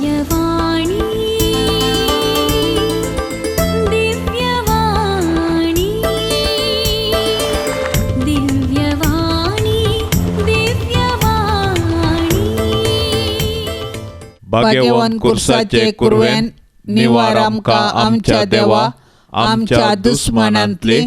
दिव्यवाणी दिव्यवाणी दिव्यवाणी दिव्यवाणी भाग्यवान कुर्साचे कुरवेन निवार आमकां आमच्या देवा आमच्या दुस्मनांतले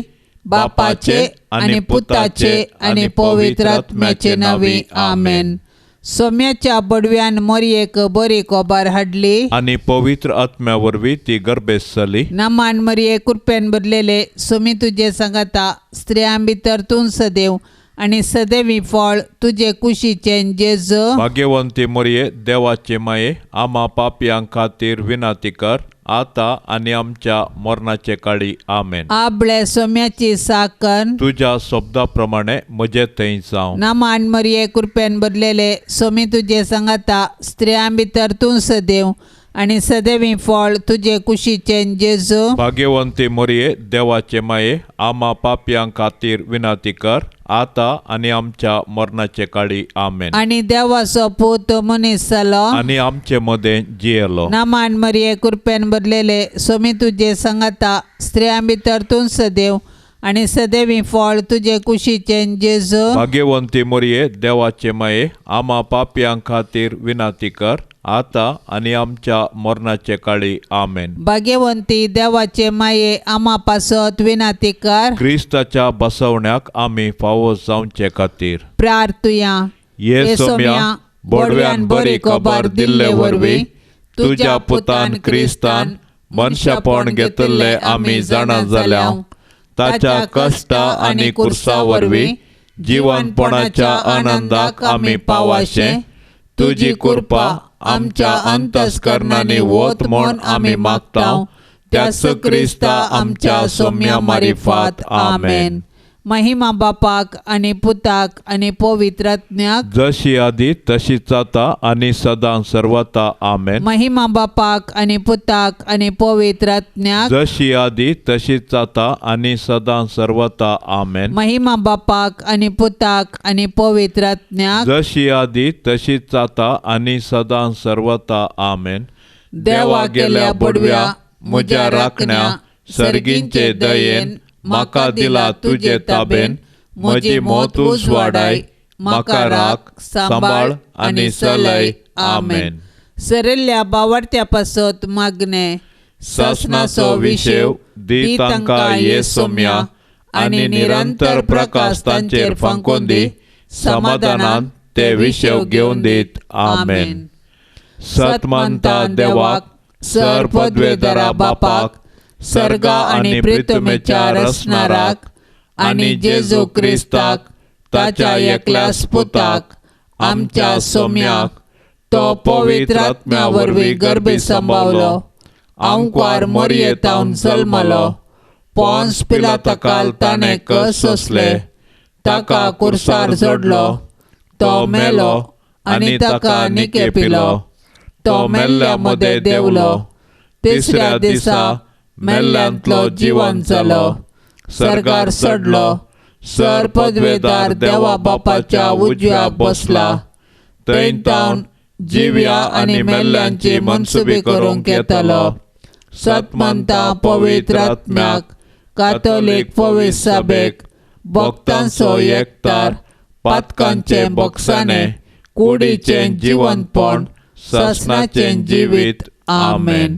बापाचे आणि पुताचे आणि पवित्र आत्म्याचे नावी आमेन. सोम्याच्या बडव्यान मरयेक बरी कोबार हाडली आणि पवित्र आत्म्या वरवीं ती गर्भेस जाली. नामान मरये कृपेन भरलेले सोमी तुझे सांगाता स्त्रियां भितर तूं सदैव आणि सदैवी फळ तुझे कुशीचे जेजू. भाग्यवंती मोरये देवाचे माये आम्हा पापयांक खातीर विनाती कर आता आणि आमच्या मरणाचे काळी आमेन. आपले सोम्याची साकन तुझ्या शब्दाप्रमाणे म्हजे थंय जावं. नामान मरये कृपेन भरलेले सोमी तुझे सांगाता स्त्रियां भितर तूं सदैव आणि सदैवी फळ तुझे कुशीचे जेजू. भाग्यवंती मोरये देवाचे माये आम्हा पापयांक खातीर विनाती कर आता आणि आमच्या मरणाचे काळी आमेन. आणि देवाचो पूत मनीस जालो आणि आमचे मदें जियेलो. नामान मरये कृपेन भरलेले सोमी तुझे सांगाता स्त्रियां भितर तूं सदैव आणि सदैवी फळ तुझे कुशीचे जेजू. भाग्यवंती मोरये देवाचे माये आम्हा पापयांक खातीर विनाती कर आता आणि आमच्या मरणाचे काळी आमेन. भाग्यवंती देवाचे माये आम्हा पासत विनाती कर क्रिस्ताच्या बसवण्याक आम्ही फावो जावचे खातीर प्रार्थुया. ये सोम्या बडव्यान बरी खबर दिल्ले वरवीं तुझ्या पुतान क्रिस्तान मनशापण घेतले आम्ही जाणा जाल्या. ताच्या कष्टा आणि कुर्सा वरवीं जीवनपणाच्या आनंदाक आम्ही पावाशे. तुझी कृपा आमच्या अंतस्करणाने वत म्हूण आम्ही मागताव. त्याच क्रिस्ता आमच्या सोम्या मारिफात आमेन. महिमा बापाक आणि पुताक आणि पवित्रात्म्याक जशी आदी तशीच आता आणि सदां सर्वता आमेन. महिमा बापाक आणि पुताक आणि पवित्रात्म्याक जशी आदी तशीच आता आणि सदां सर्वता आमेन. महिमा बापाक आणि पुताक आणि पवित्रात्म्याक जशी आदी तशीच आता आणि सदां सर्वता आमेन. देवा गेल्या बडव्या म्हज्या राखण्या सर्गींचे दयेन म्हाका दिला तुझे ताबेन. म्हजी मोत वाडाय म्हाका राख सांबाळ आणि चलय आमेन. सरिल्ल्या बावडत्या पासत मागणे ससनाचो विशेव दी तांकां ये सोम्या आणि निरंतर प्रकाश तांचेर फांकून दी. समाधानान ते विशेव घेवन दीत आमेन. सतमंता देवाक सर पदवेदारा बापाक सर्गा आणि पृथ्वीच्या रचणाराक आणि जेजू क्रिस्ताक ताच्या एकल्याच पुताक आमच्या सोम्याक तो पवित्र आत्म्या वरवीं गर्भी सांबावलो. अंकवार मरयेतावन जल्मलो. पोंस पिलाताकाल ताणें कस सोंसले. ताका कुर्सार जोडलो. तो मेलो आणि ताका निकेपिलो. तो मेल्ल्या मदें देवलो. तिसऱ्या दिसा मेल्ल्यांतलो जिवंत जालो. सर्गार चडलो. सर पदवेदार देवा बापाच्या उजव्याक बसला. थंय तावन जिव्या आणि मेल्ल्यांची मनसुबी करूंक येतलो. सतमंता पवित्र आत्म्याक कातोलीक पवित्र सभेक भक्तांचो एकतार पातकांचे बक्षाने कुडीचें जिवंतपण ससनाचें जिवीत आमेन.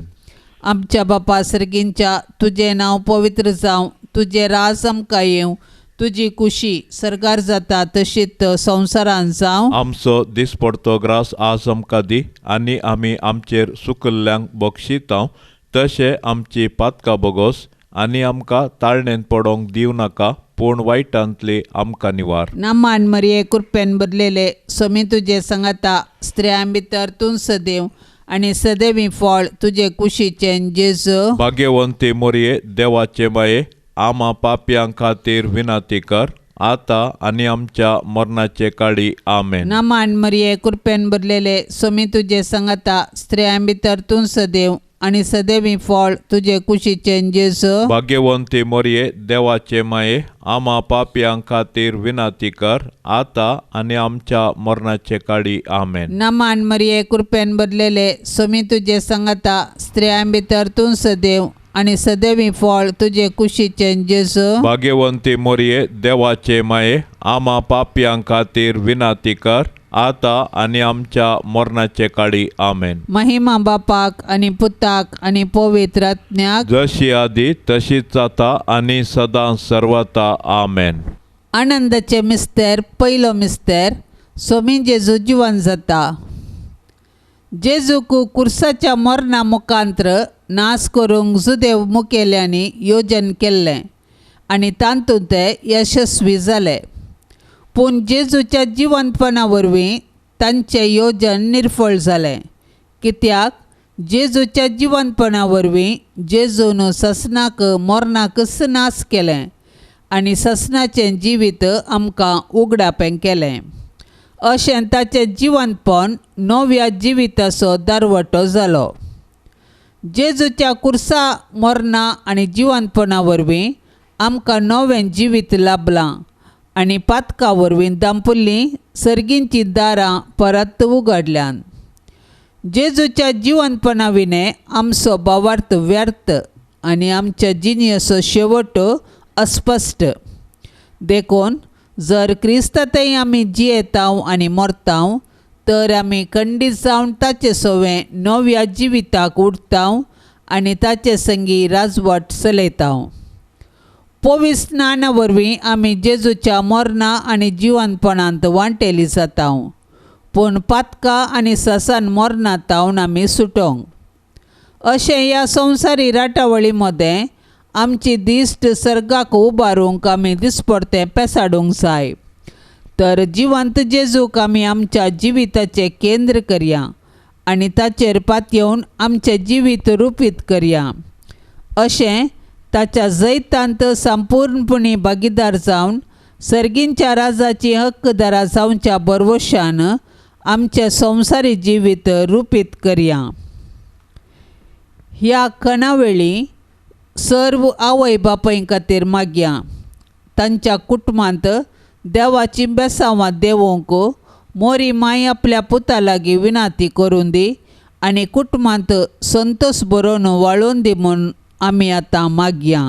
आमच्या बापा सर्गींच्या तुझे नाव पवित्र जावं. तुझे राज आमकां येवं. तुजी कुशी सर्गार जाता तशीच संवसारान जावं. आमचो दिसपडतो ग्रास आज आमकां दी आणि आमी आमचेर सुकल्ल्यांक बक्षितांव. तशें आमची पातकां बोगोस आणि आमकां ताळणेन पडोंक दिवं नाका पूण वायटांतली आमकां निवार. नामान मरये कृपेन भरलेले सोमी तुझे सांगाता स्त्रियां भितर तूं सदैव आणि सदैवी फळ तुझे कुशीचे जेजू. भाग्यवंती मोरये देवाचे माये आम्हा पापयांक खातीर विनाती कर आता आणि आमच्या मरणाचे काळी आमेन. नामान मरये कृपेन भरलेले सोमी तुझे सांगाता स्त्रियां भितर तूं सदैव आनी सदैवी फळ तुजे कुशीचें जेजू भाग्यवंती मोरये देवाचे माये आम्हा पापियां खातीर विनाती कर आता आनी आमच्या मरणाचे काळी आमेन. नमान मरिये कृपेन भरलेले सोमी तुजे संगता स्त्रियां भितर तूं सदैव आनी सदैवी फळ तुजे कुशीचें जेजू भाग्यवंती मोरये देवाचे माये आम्हा पापियां खातीर विनाती कर आता आनी आमच्या मरणाचे काळी आमेन. महिमा बापाक आनी पुताक आनी पवित्र आत्म्याक जशी आदी तशीच आता आनी सदां सर्वता आमेन. आनंदाचे मिस्तेर पयलो मिस्तेर सोमी जेजू जिवन जाता. जेजूक कुर्साच्या मरणा मुखांत्र नाश करूंक जुदेव मुखेल्यांनी योजन केल्लें आनी तातूंत ते यशस्वी जाले. पूण जेजूच्या जिवंतपणा वरवीं तांचें येवजण निर्फळ जालें. कित्याक जेजूच्या जिवंतपणा वरवीं जेजून ससनाक मरणाकच नाश केलें आनी ससनाचें जिवीत आमकां उगडापें केलें. अशें ताचें जिवंतपण नव्या जिविताचो दारवटो जालो. जेजूच्या कुर्सा मरणा आनी जिवंतपणा वरवीं आमकां नवें जिवीत लाभलां आनी पातका वरवीं दांपुल्लीं सर्गींचीं दारां परत उगडल्यान. जेजूच्या जिवंतपणा विने आमचो भावार्थ व्यर्थ आनी आमच्या जिणेचो शेवट अस्पश्ट. देखून जर क्रिस्तांतय आमी जियेतांव आनी मरतांव तर आमी खंडीत जावन ताचे सोवें नव्या जिविताक उठतांव आनी ताचे संगी राजवट चलयतांव. पवित्र स्नाना वरवीं आमी जेजूच्या मरणा आनी जिवंतपणांत वांटेली जातांव. पूण पातका आनी ससान मरणांतावन आमी सुटोंक. अशें ह्या संवसारी राटावळी मदें आमची दिश्ट सर्गाक उबारूंक आमी दिसपडतें पेसाडूंक जाय. तर जिवंत जेजूक आमी आमच्या जिविताचें केंद्र करया आनी ताचेर पातयेवन आमचें जिवीत रुपीत करया. अशें ताच्या जैतांत संपूर्णपणी भागीदार जावन सर्गींच्या राजाची हक्कदारां जावच्या बरवशान आमचें संवसारी जिवीत रुपीत करया. ह्या खणावेळी सर्व आवय बापाय खातीर मागया. तांच्या कुटुंबांत देवाची बेसांवां देवोंक मोरी माय आपल्या पुता लागीं विनाती करून दी आनी कुटुंबांत संतोश बरोवन वाळोवन दी म्हूण आमी आतां मागया.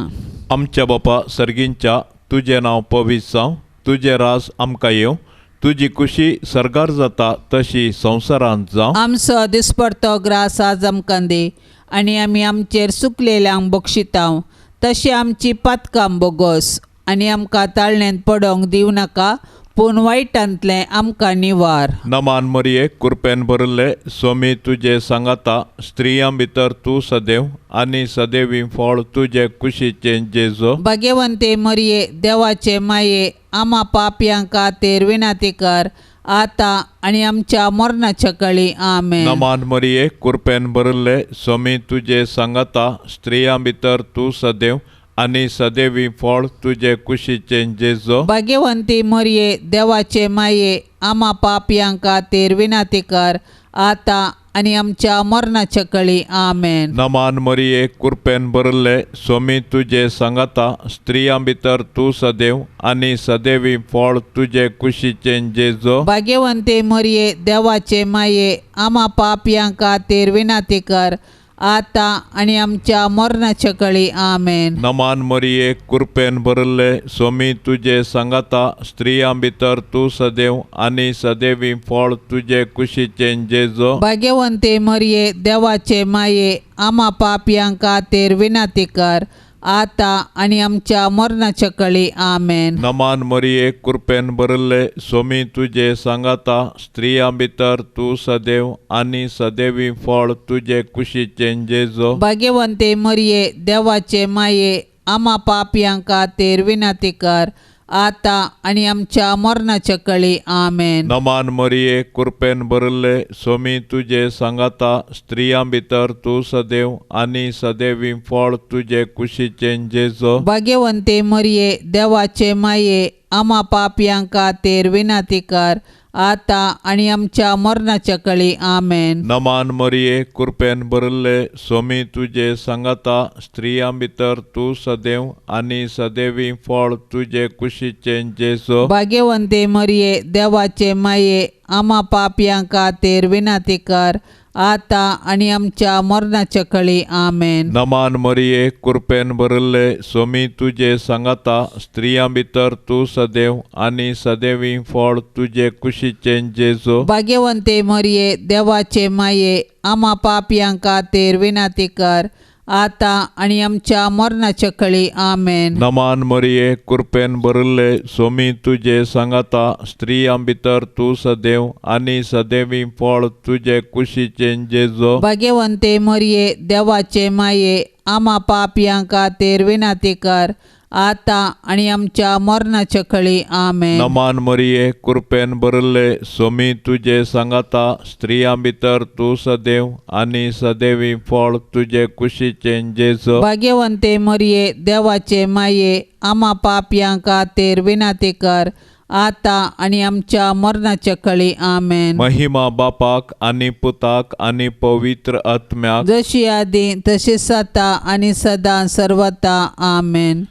आमच्या बापा सर्गींच्या तुजें नांव पवित्र जावं, तुजें राज आमकां येवं, तुजी कुशी सर्गार जाता तशी संवसारांत जावं. आमचो दिसपडतो ग्रास आज आमकां दी आनी आमी आमचेर चुकलेल्यांक बक्षितांव तशी आमची पातकां बोगोस आनी आमकां ताळणेंत पडोंक दिवं नाका पूण वायटांतलें आमकां निवार. नमान मरिये कृपेन भरिल्ले स्वामी तुजे सांगाता स्त्रियां भितर तूं सदैव आनी सदैवी फळ तुजे कुशीचें जेजू. भाग्यवंते मरिये देवाचे माये आम्हा पापयां खातीर विनाती कर आता आनी आमच्या मरणाच्या काळी आमेन. नमान मरिये कृपेन भरिल्ले स्वामी तुजे सांगाता स्त्रियां भितर तूं सदैव आनी सदैवी फळ तुजे कुशीचें जेजू. भाग्यवंती मरिये देवाचे माये आम्हा पापयां खातीर विनाती कर आता आनी आमच्या मरणाच्या काळी आमेन. नमान मरिये कृपेन भरिल्ले स्वामी तुजे सांगाता स्त्रियां भितर तूं सदैव आनी सदैवी फळ तुजे कुशीचें जेजू. भाग्यवंते मरिये देवाचे माये आम्हा पापयां खातीर विनाती कर आता आनी आमच्या मरणाच्या काळी आमेन. नमान मरिये कृपेन भरिल्ले स्वामी तुजे सांगाता स्त्रियां भितर तूं सदैव आनी सदैवी फळ तुजे कुशीचें जेजू. भाग्यवंते मरिये देवाचे माये आम्हा पापयां खातीर विनाती कर आता आनी आमच्या मरणाच्या काळी आमेन. नमान मरिये कृपेन भरिल्ले स्वामी तुजे सांगाता स्त्रियां भितर तूं सदैव आनी सदैवी फळ तुजे कुशीचें जेजू. भाग्यवंते मरिये देवाचे माये आम्हा पापयां खातीर विनाती कर आता आनी आमच्या मरणाच्या काळी आमेन. नमान मरिये कृपेन भरिल्ले स्वामी तुजे सांगाता स्त्रियां भितर तूं सदैव आनी सदैवी फळ तुजे कुशीचें जेजू. भाग्यवंते मरिये देवाचे माये आम्हा पापयां खातीर विनाती कर आता आणि आमच्या मरणाच्या काळी आमेन. नमान मरिये कृपेन भरिल्ले स्वामी तुझे सांगाता स्त्रियां भितर तू सदैव आणि सदैवी फळ तुझे कुशीचे जेसो. भाग्यवंते मरिये देवाचे माये आम्हा पापयां खातीर विनंती कर आता आणि आमच्या मरणाच्या काळी आमेन. नमान मरिये कृपेन भरिल्ले स्वामी तुझे सांगाता स्त्रियां भितर तू सदैव आणि सदैवी फळ तुझे कुशीचे जेसो. भाग्यवंते मरिये देवाचे माये आम्हा पापयां खातीर विनंती कर आता आणि आमच्या मरणाच्या काळी आमेन. नमान मरिये कृपेन भरिल्ले स्वामी तुझे सांगाता स्त्रियां भितर तू सदैव आणि सदैवी फळ तुझे कुशीचे जेसो. भाग्यवंते मरिये देवाचे माये आम्हा पापयां खातीर विनंती कर आता आणि आमच्या मरणाच्या काळी आमेन. नमान मरिये कृपेन भरिल्ले स्वामी तुझे सांगाता स्त्रियां भितर तू सदैव आणि सदैवी फळ तुझे कुशीचे जेसो. भाग्यवंते मरिये देवाचे माये आम्हा पापयां खातीर विनंती कर आता आणि आमच्या मरणाच्या काळी आमेन. महिमा बापाक आणि पुताक आणि पवित्र आत्म्याक जशी आदी तशीच आता आणि सदा सर्वता आमेन.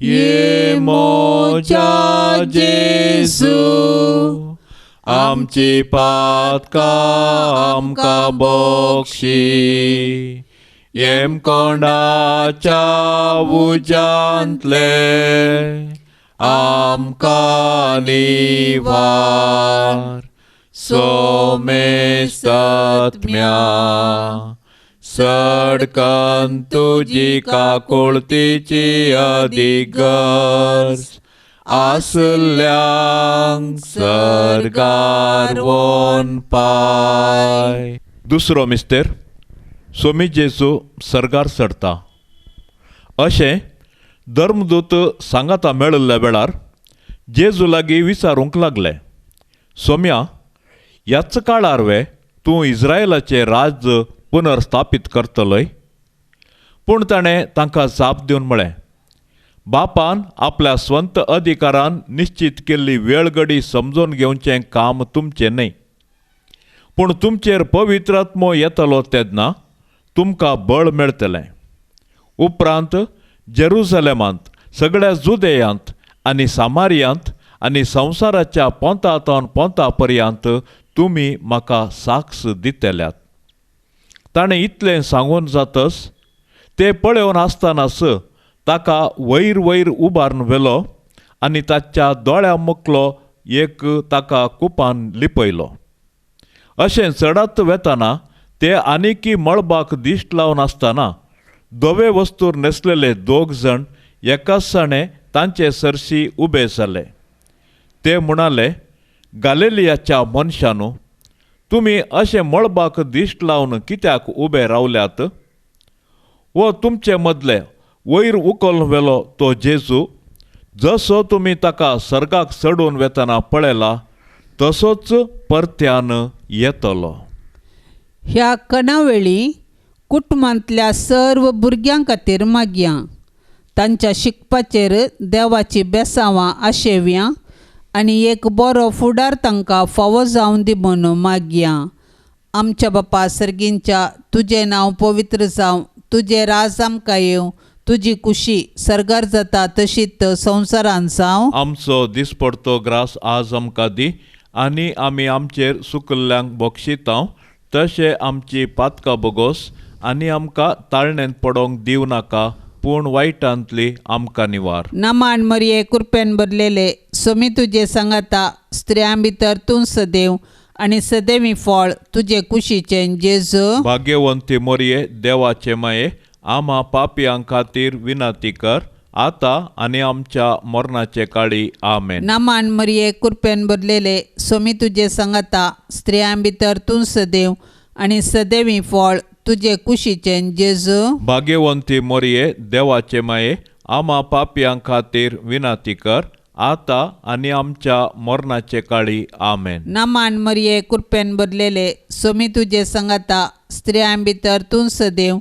ये मोजा जेसू आमची पातका आमकां बक्षी येम कोंडाच्या उजांतले आमकां निवार सोमेस्त आत्म्या सडकन तुजी काकुळतीची अधिगर्ज आसल्यांक सरगार वोन पाय. दुसरो मिस्तेर स्वामी जेजू सरगार चडटा अशें धर्मदूत सांगाता मेळिल्ल्या वेळार जेजू लागीं विचारूंक लागले, सोम्या, ह्याच काळार तूं इस्रायलाचें राज पुनर्स्थापीत करतलोय. पूण ताणें तांकां जाप दिवन म्हळें, बापान आपल्या स्वंत अधिकारान निश्चित केल्ली वेळ घडी समजून घेवचें काम तुमचें न्हय. पूण तुमचेर पवित्र आत्मो येतलो तेन्ना तुमकां बळ मेळटलें. उपरांत जेरुसलेमांत सगळ्या जुदेयांत आनी सामारियांत आनी संवसाराच्या पोंतांतोन पोंता पर्यंत तुमी म्हाका साक्ष दितल्यात. ताणें इतलें सांगून जातच ते पळोवन आसतनाच ताका वयर वयर उबारून व्हेलो आनी ताच्या दोळ्या मुखलो एक ताका कुपान लिपयलो. अशें चडत वेतना ते आनिकी मळबाक दिश्ट लावन आसतना धवे वस्तूर न्हेसलेले 2 जण एकाचसाणे तांचे सरशी उबे जाले. ते म्हणाले, गालिलियाच्या मनशांनो, तुमी अशें मळबाक दिश्ट लावन कित्याक उबे रावल्यात? वो तुमचे मदले वयर उखलून व्हेलो तो जेजू जसो तुमी ताका सर्गाक चडून वेतना पळयला तसोच परत्यान येतलो. ह्या कणावेळी कुटुंबांतल्या सर्व भुरग्यां खातीर मागया. तांच्या शिकपाचेर देवाची बेसांवां आशेव्या आनी एक बरो फुडार तांकां फावो जावन दी म्हणून मागया. आमच्या बापा सर्गींच्या तुजें नांव पवित्र जावं, तुजें राज आमकां येवं, तुजी कुशी सरगार जाता तशीच संवसारांत जावं. आमचो दिसपडतो ग्रास आज आमकां दी आनी आमी आमचेर चुकल्ल्यांक बक्षितांव तशें आमची पातकां बोगोस आनी आमकां ताळणेंत पडोंक दिवं नाका, पूण वायटांतली आमकां निवार. नमान मरिये कृपेन भरलेले सोमी तुजे सांगाता स्त्रियां भितर तूं सदैव आनी सदैवी फळ तुजे कुशीचें जेजू. भाग्यवंती मोरये देवाचे माये आम्हा पापयां खातीर विनंती कर आता आनी आमच्या मरणाचे काळी आमेन. नमान मरिये कृपेन भरलेले सोमी तुजे सांगाता स्त्रियां भितर तूं सदैव आनी सदैवी फळ तुजे कुशीचें जेजू. भाग्यवंती मोरये देवाचे माये आम्हा पापयां खातीर विनंती कर आता आनी आमच्या मरणाचे काळी आमेन. नमान मरिये कृपेन भरलेले सोमी तुजे सांगाता स्त्रियां भितर तूं सदैव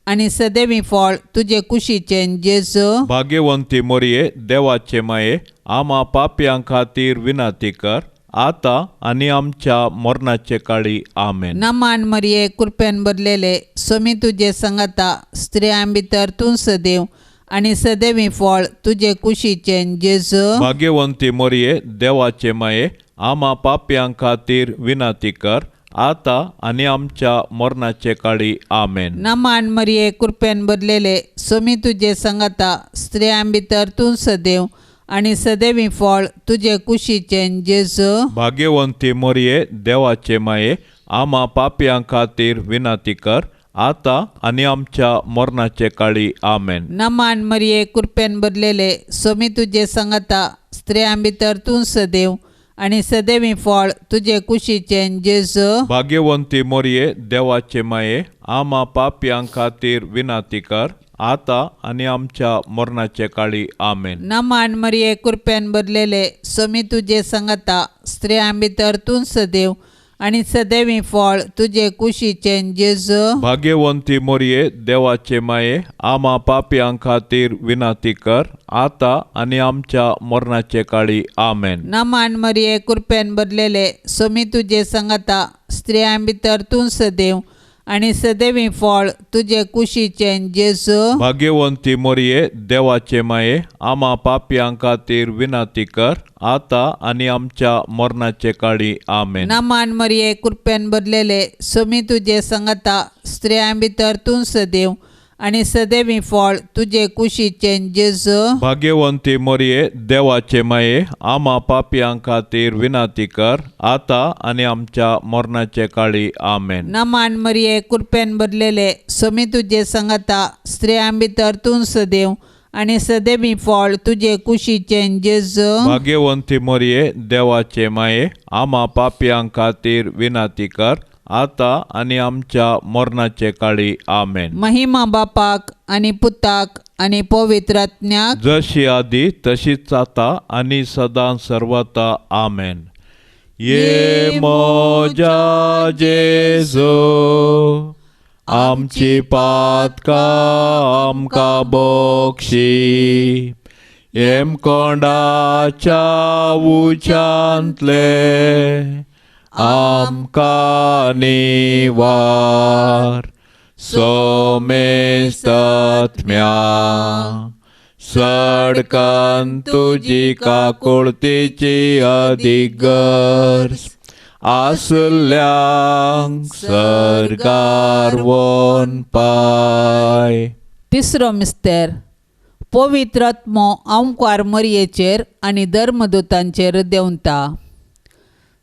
आनी सदैवी फळ तुजे कुशीचें जेजू. भाग्यवंती मोरये देवाचे माये आम्हा पापयां खातीर विनंती कर आता आणि आमच्या मरणाचे काळी आमेन. नमान मरिये कृपेन भरलेले स्वामी तुझे संगता स्त्रियां भितर तूं सदैव आणि सदैवी फळ तुझे कुशीचे जेजू. भाग्यवंती मरिये देवाचे माये आम्हा पाप्यां खातीर विनंती कर आता आणि आमच्या मरणाचे काळी आमेन. नमान मरिये कृपेन भरलेले स्वामी तुझे संगता स्त्रियां भितर तूं सदैव आणि सदैवी फळ तुझे कुशीचे जेजू. भाग्यवंती मरिये देवाचे माये आम्हा पाप्यां खातीर विनंती कर आता आणि आमच्या मरणाचे काळी आमेन. नमान मरिये कृपेन भरलेले स्वामी तुझे संगता स्त्रियां भितर तूं सदैव आणि सदैवी फळ तुझे कुशीचे जेजू. भाग्यवंती मरिये देवाचे माये आम्हा पाप्यां खातीर विनंती कर आता आणि आमच्या मरणाचे काळी आमेन. नमान मरिये कृपेन भरलेले स्वामी तुझे संगता स्त्रियां भितर तूं सदैव आणि सदैवी फळ तुझे कुशीचे जेजू. भाग्यवंती मरिये देवाचे माये आम्हा पाप्यां खातीर विनंती कर आता आणि आमच्या मरणाचे काळी आमेन. नमान मरिये कृपेन भरलेले स्वामी तुझे संगता स्त्रियां भितर तूं सदैव आणि सदैवी फळ तुझे कुशीचे जेजू. भाग्यवंती मरिये देवाचे माये आम्हा पाप्यां खातीर विनंती कर आता आणि आमच्या मरणाचे काळी आमेन. नमान मरिये कृपेन भरलेले स्वामी तुझे संगता स्त्रियां भितर तूं सदैव आणि सदैवी फळ तुझे कुशीचे जेजू. भाग्यवंती मरिये देवाचे माये आम्हा पाप्यां खातीर विनंती कर आता आणि आमच्या मरणाचे काळी आमेन. नमान मरिये कृपेन भरलेले स्वामी तुझे संगता स्त्रियां भितर तूं सदैव आणि सदैवी फळ तुझे कुशीचे जेजू. भाग्यवंती मरिये देवाचे माये आम्हा पाप्यां खातीर विनंती कर आता आणि आमच्या मरणाचे काळी आमेन. महिमा बापाक आणि पुताक आणि पवित्रात्म्याक जशी आधी तशीच आता आणि सदां सर्वता आमेन. ये मोजा जेजू आमची पातका आमका बोक्षी एम कोंडाच्या उच्चांतले आमका निवार सोमेस्तत्म्या सडकन तुझी काकुळतीची अधिगर्स आसल्यांक सरकार वोन पाय. तिसरो मिस्तेर पवित्र आत्मो ओंकार मरियेचेर आनी धर्मदूतांचेर देंवता.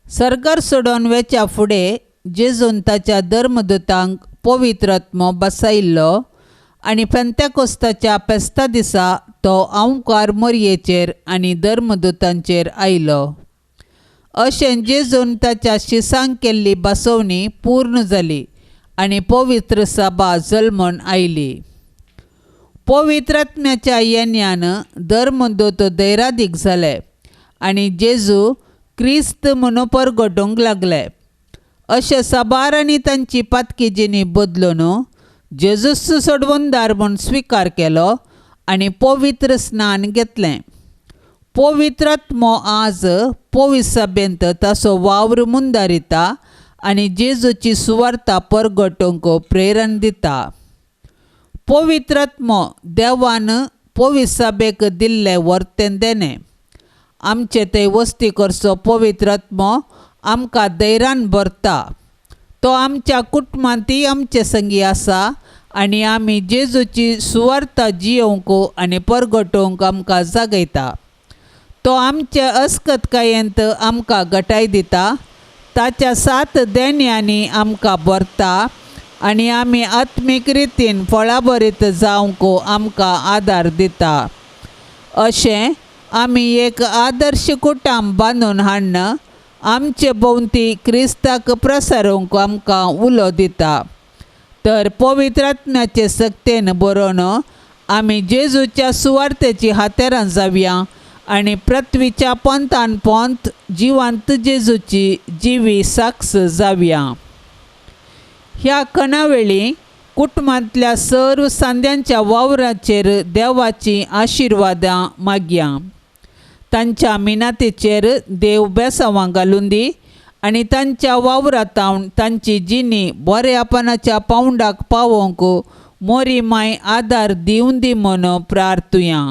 सरकार सोडून वेच्या फुडें जेजून ताच्या धर्मदूतांक पवित्र आत्मो बसयल्लो आनी पेंतेकोस्ताच्या फेस्ता दिसा तो ओंकार मरियेचेर आनी धर्मदूतांचेर आयलो. अशें जेजून ताच्या शिसांक केल्ली बसोवणी पूर्ण जाली आनी पवित्र सभा जल्मून आयली. पवित्र आत्म्याच्या येण्यान धर्मदूत दैरादीक जाले आनी जेजू क्रिस्त म्हणून परगटूंक लागले. अशें साबारांनी तांची पातकी जिणी बदलून जेजूस सोडवणदार म्हूण स्विकार केलो आनी पवित्र स्नान घेतलें. पवित्र आत्मो आज पवित्र सभेंत ताचो वावर मुंदारिता आनी जेजूची सुवार्ता परगटूंक प्रेरण दिता. पवित्र आत्मो देवान पवित्र सभेक दिल्लें वर्तें देणें. आमचे थंय वस्ती करचो पवित्र आत्मो आमकां धैर्यान भरता. तो आमच्या कुटुंबांतय आमचे संगी आसा आनी आमी जेजूची सुवार्ता जियोवंक आनी परगटोवंक आमकां जागयता. तो आमच्या अस्कतकायेंत आमकां घटाय दिता. ताच्या 7 देण्यांनी आमकां भरता आनी आमी आत्मीक रितीन फळाभरीत जावंक आमकां आदार दिता. अशें आमी एक आदर्श कुटुंब बांदून हाडन आमचे भोंवती क्रिस्ताक प्रसारूंक आमकां उलो दिता. तर पवित्र आत्म्याचे सक्तेन बरोवन आमी जेजूच्या सुवार्तेची हातेरां जावया आनी पृथ्वीच्या पंतान पंत जिवंत जेजूची जिवी साक्ष जावया. ह्या कणावेळी कुटुंबांतल्या सर्व सांद्यांच्या वावराचेर देवाची आशिर्वादां मागया. तांच्या मिनातेचेर देव बेसांवां घालून दी आनी तांच्या वावरांतावन तांची जिणी बरेपणाच्या पावंडाक पावोवंक मोरी माय आदार दिवन दी म्हणून प्रार्थुया.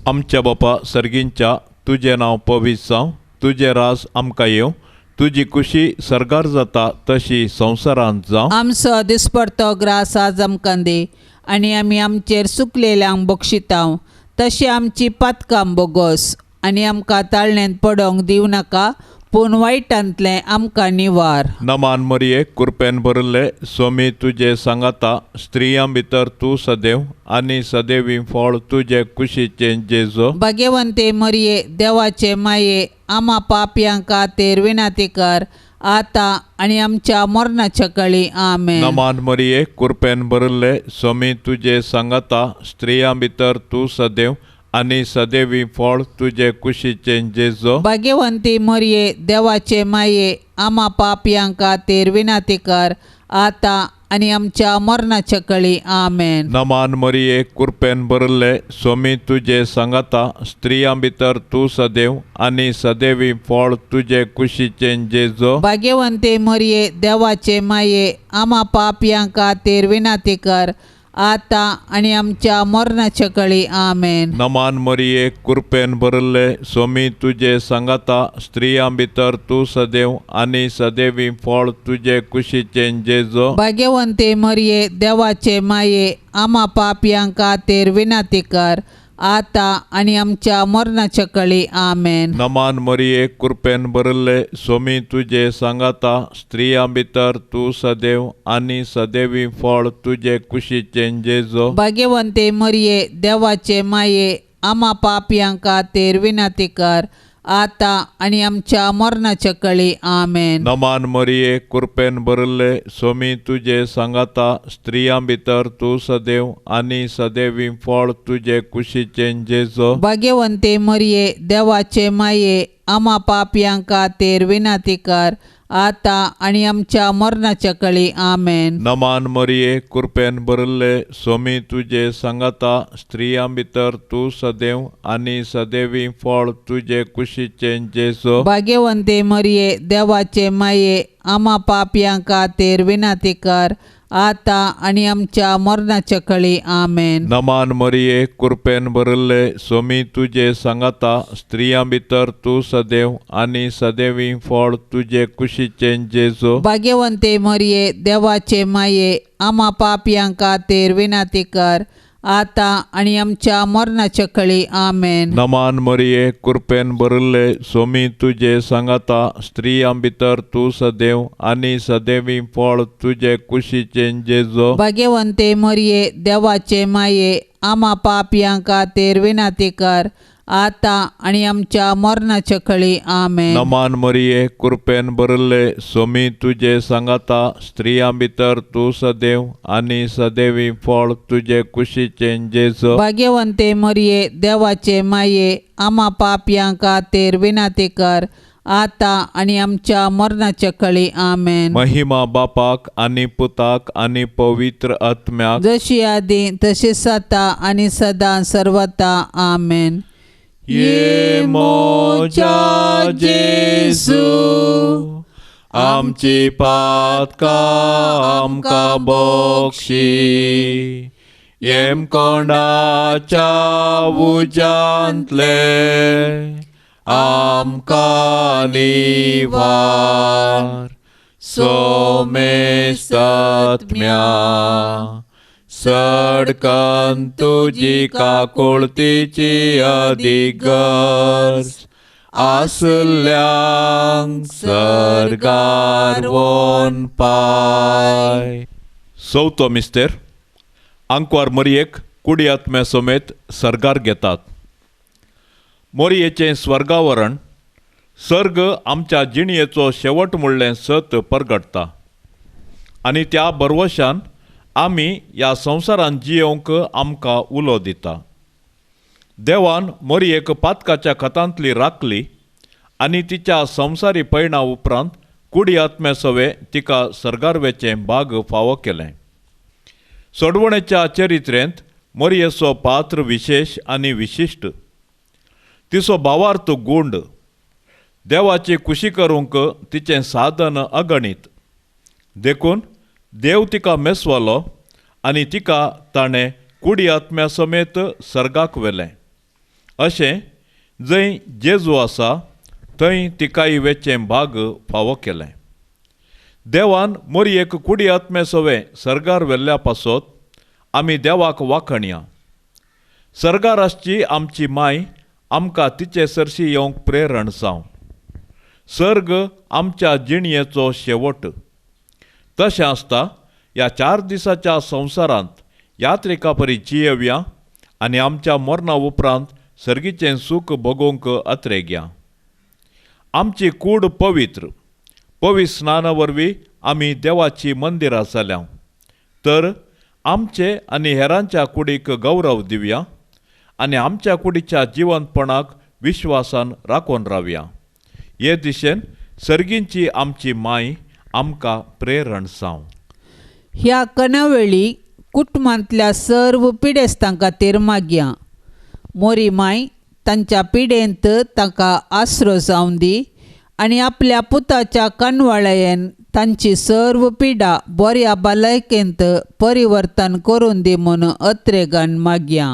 आमच्या बापा सर्गींच्या तुजें नांव पवित्र जावं, तुजें राज आमकां येवं, तुजी खुशी सरगार जाता तशी संवसारांत जावं. आमचो दिसपडतो ग्रास आज आमकां दे आनी आमी आमचेर चुकलेल्यांक बक्षितांव, तशी आमची पातकां बोगोस आनी आमकां ताळण्यांत पडोवंक दिवं नाका, पूण वायटांतलें आमकां निवार. नमान मरिये कृपेन भरिल्ले स्वामी तुजे सांगाता स्त्रियां भितर तूं सदैव आनी सदैवी फळ तुजे कुशीचें जेजो. भाग्यवंते मरिये देवाचे माये आमा पापयां खातीर विनाती कर, आतां आनी आमच्या मरणाच्या काळी आमेन. नमान मरिये कृपेन भरिल्ले स्वामी तुजे सांगाता स्त्रियां भितर तूं सदैव आनी सदैवी फळ तुजे कुशीचें जेजो. भाग्यवंती मरिये देवाचे माये आमा पापयां खातीर विनाती कर, आतां आनी आमच्या मरणाच्या काळी आमेन. नमान मरिये कृपेन भरिल्ले स्वामी तुजे सांगाता स्त्रियां भितर तूं सदैव आनी सदैवी फळ तुजे कुशीचें जेजो. भाग्यवंते मरिये देवाचे माये आमा पापयां खातीर विनाती कर, आतां आनी आमच्या मरणाच्या काळी आमेन. नमान मरिये कृपेन भरिल्ले स्वामी तुजे सांगाता स्त्रियां भितर तूं सदैव आनी सदैवी फळ तुजे कुशीचें जेजो. भाग्यवंते मरिये देवाचे माये आमा पापयां खातीर विनाती कर, आतां आनी आमच्या मरणाच्या काळी आमेन. नमान मरिये कृपेन भरिल्ले स्वामी तुजे सांगाता स्त्रियां भितर तूं सदैव आनी सदैवी फळ तुजे कुशीचें जेजो. भाग्यवंते मरिये देवाचे माये आमा पापयां खातीर विनाती कर, आतां आनी आमच्या मरणाच्या काळी आमेन. नमान मरिये कृपेन भरिल्ले स्वामी तुजे सांगाता स्त्रियां भितर तूं सदैव आनी सदैवी फळ तुजे कुशीचें जेजो. भाग्यवंते मरिये देवाचे माये आमा पापयां खातीर विनाती कर, आतां आनी आमच्या मरणाच्या काळी आमेन. नमान मरिये कृपेन भरिल्ले स्वामी तुजे सांगाता स्त्रियां भितर तूं सदैव आनी सदैवी फळ तुजे कुशीचें जेजो. भाग्यवंते मरिये देवाचे माये आमा पापयां खातीर विनाती कर, आतां आनी आमच्या मरणाच्या काळी आमेन. नमान मरिये कृपेन भरिल्ले स्वामी तुजे सांगाता स्त्रियां भितर तूं सदैव आनी सदैवी फळ तुजे कुशीचें जेजो. भाग्यवंते मरिये देवाचे माये आमा पापयां खातीर विनाती कर, आतां आनी आमच्या मरणाच्या काळी आमेन. नमान मरिये कृपेन भरिल्ले स्वामी तुजे सांगाता स्त्रियां भितर तूं सदैव आनी सदैवी फळ तुजे कुशीचें जेजो. भाग्यवंते मरिये देवाचे माये आमा पापयां खातीर विनाती कर, आतां आनी आमच्या मरणाच्या काळी आमेन. नमान मरिये कृपेन भरिल्ले स्वामी तुजे सांगाता स्त्रियां भितर तूं सदैव आनी सदैवी फळ तुजे कुशीचें जेजो. भाग्यवंते मरिये देवाचे माये आमा पापयां खातीर विनाती कर, आतां आनी आमच्या मरणाच्या काळी आमेन. महिमा बापाक आनी पुताक आनी पवित्र आत्म्याक जशी आदी तशीच आता आनी सदां सर्वता आमेन. ये मोच्या जेजू आमची पातकां आमकां बक्षी, येम कोंडाच्या उजांतले आमकां निवार. सोमेस्त आत्म्या सडकन तुजी काकुळतीची अधिगर्ज आसल्यांक सरगार वोन पाय. चवथो मिस्तेर आंकवार मरयेक कुडी आत्म्या समेत सरगार घेतात. मोरयेचें स्वर्गावरण सर्ग आमच्या जिणयेचो शेवट म्हणलें सत परगटता आनी त्या बरवशान आमी ह्या संवसारांत जियोवंक आमकां उलो दिता. देवान मोरयेक पातकाच्या खतांतली राखली आनी तिच्या संवसारी पैणा उपरांत कुडी आत्म्या सवे तिका सरगारवेचें भाग फावो केलें. सोडवणेच्या चरित्रेंत मोरयेचो पात्र विशेश आनी विशिश्ट. तिचो भावार्थ गुंड, देवाची खुशी करूंक तिचें साधन अगणित. देखून देव तिका मेसवालो आनी तिका ताणें कुडी आत्म्या समेत सर्गाक व्हेलें. अशें जंय जेजू आसा थंय तिकाय वेचें भाग फावो केलें. देवान मोरयेक कुडी आत्मे सवे सर्गार व्हेल्ल्या पासत आमी देवाक वाखणया. सर्गार आसची आमची माय आमकां तिचे सरशी येवंक प्रेरण जावं. सर्ग आमच्या जिणयेचो शेवट. तशें आसता ह्या 4 दिसाच्या संवसारांत यात्रिका परी जियेवया आनी आमच्या मरणा उपरांत सर्गीचें सूख भोगूंक अत्रेग्या. आमची कूड पवित्र स्नाना वरवीं आमी देवाची मंदिरां जाल्या. तर आमचे आनी हेरांच्या कुडीक गौरव दिवया आनी आमच्या कुडीच्या जिवंतपणाक विश्वासान राखून रावया. हे दिशेन सर्गींची आमची माय आमकां प्रेरण जावं. ह्या कणावेळी कुटुंबांतल्या सर्व पिडेस्तां खातीर मागया. मोरी माय तांच्या पिडेंत तांकां आसरो जावं दी आनी आपल्या पुताच्या कणवाळयेन तांची सर्व पिडा बऱ्या भलायकेंत परिवर्तन करून दी म्हूण अत्रेगान मागया.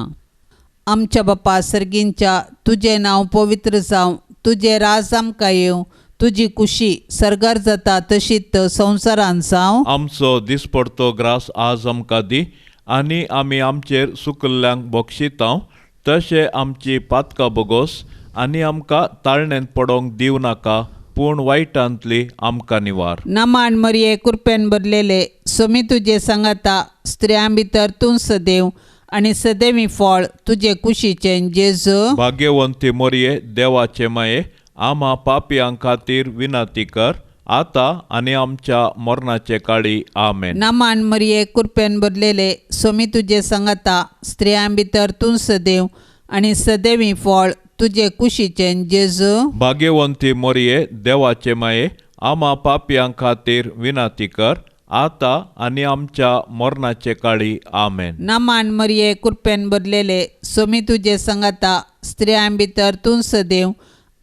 आमच्या बापा सर्गींच्या तुजें नांव पवित्र जावं, तुजें राज आमकां येवं, तुजी खुशी सर्गार जाता तशीच संवसारांत जावं. आमचो दिसपडतो ग्रास आज आमकां दी आनी आमी आमचेर चुकल्ल्यांक बक्षितांव. तशें आमची पातकां बोगोस आनी आमकां ताळणेंत पडोंक दिव नाका, पूण वायटांतली आमकां निवार. नमान मरिये कृपेन भरलेले सोमी तुजे सांगाता स्त्रियां भितर तूं सदैव आनी सदैवी फळ तुजे कुशीचें जेजू. भाग्यवंती मोरये देवाचे माये आम्हा पापयां खातीर विनाती कर, आता आनी आमच्या मरणाचे काळी. आमेन. नमान मरिये कृपेन भरलेले सोमी तुजे सांगाता स्त्रियां भितर तूं सदैव आनी सदैवी फळ तुजे कुशीचें जेजू. भाग्यवंती मोरये देवाचे माये आम्हा पापयां खातीर विनाती कर, आता आनी आमच्या मरणाचे काळी. आमेन. नमान मरिये कृपेन भरलेले सोमी तुजे सांगाता स्त्रियां भितर तूं सदैव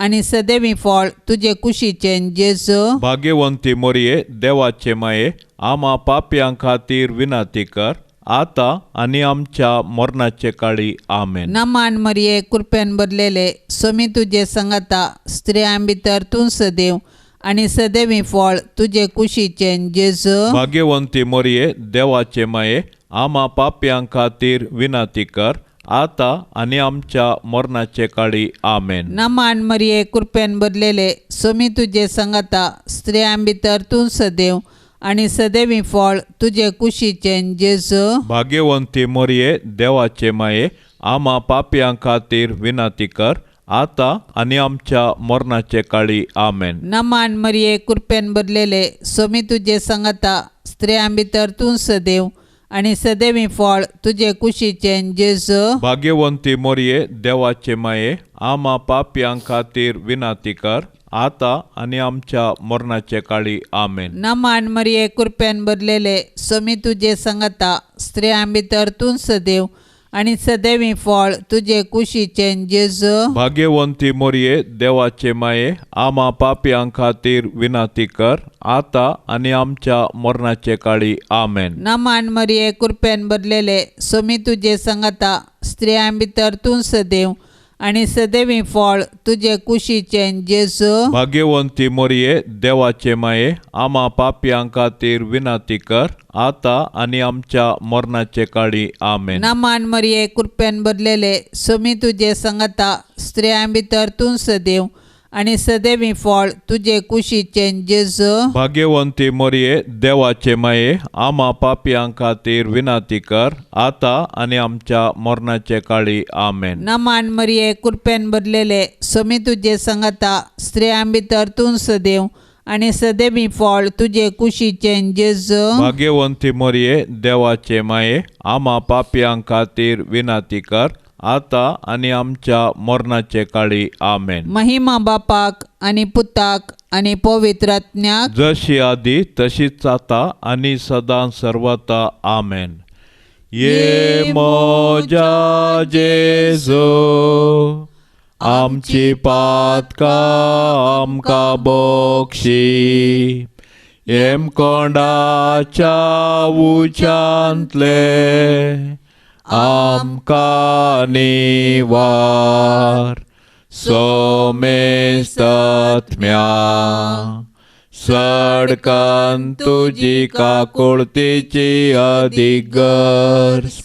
आनी सदैवी फळ तुजे कुशीचें जेजू. भाग्यवंती मोरये देवाचे माये आम्हा पापयां खातीर विनाती कर, आता आनी आमच्या मरणाचे काळी. आमेन. नमान मरिये कृपेन भरलेले सोमी तुजे सांगाता स्त्रियां भितर तूं सदैव आनी सदैवी फळ तुजे कुशीचें जेजू. भाग्यवंती मोरये देवाचे माये आम्हा पापयां खातीर विनाती कर, आता आनी आमच्या मरणाचे काळी. आमेन. नमान मरिये कृपेन भरलेले सोमी तुजे सांगाता स्त्रियां भितर तूं सदैव आनी सदैवी फळ तुजे कुशीचें जेजू. भाग्यवंती मोरये देवाचे माये आम्हा पापयां खातीर विनाती कर, आता आनी आमच्या मरणाचे काळी. आमेन. नमान मरिये कृपेन भरलेले सोमी तुजे सांगाता स्त्रियां भितर तूं सदैव आनी सदैवी फळ तुजे कुशीचें जेजू. भाग्यवंती मोरये देवाचे माये आम्हा पापयां खातीर विनाती कर, आता आनी आमच्या मरणाचे काळी. आमेन. नमान मरिये कृपेन भरलेले सोमी तुजे सांगाता स्त्रियां भितर तूं सदैव आनी सदैवी फळ तुजे कुशीचें जेजू. भाग्यवंती मोरये देवाचे माये आम्हा पापयां खातीर विनाती कर, आता आनी आमच्या मरणाचे काळी. आमेन. नमान मरिये कृपेन भरलेले सोमी तुजे सांगाता स्त्रियां भितर तूं सदैव आनी सदैवी फळ तुजे कुशीचें जेजू. भाग्यवंती मोरये देवाचे माये आम्हा पापयां खातीर विनाती कर, आता आनी आमच्या मरणाचे काळी. आमेन. नमान मरिये कृपेन भरलेले सोमी तुजे सांगाता स्त्रियां भितर तूं सदैव आनी सदैवी फळ तुजे कुशीचें जेजू. भाग्यवंती मोरये देवाचे माये आम्हा पापयां खातीर विनाती कर, आता आनी आमच्या मरणाचे काळी. आमेन. नमान मरिये कृपेन भरलेले सोमी तुजे सांगाता स्त्रियां भितर तूं सदैव आनी सदैवी फळ तुजे कुशीचें जेजू. भाग्यवंती मोरये देवाचे माये आम्हा पापयां खातीर विनाती कर, आता आनी आमच्या मरणाचे काळी. आमेन. महिमा बापाक आनी पुताक आनी पवित्र आत्म्याक जशी आदी तशीच आता आनी सदां सर्वता. आमेन. ये मोजा जेजू आमची पातकां आमकां बक्षी कोंडाच्या उच्यांतले आमकां निवार सोमेस्तत्म्या सडकन तुजी काकुळतीची अधिगर्स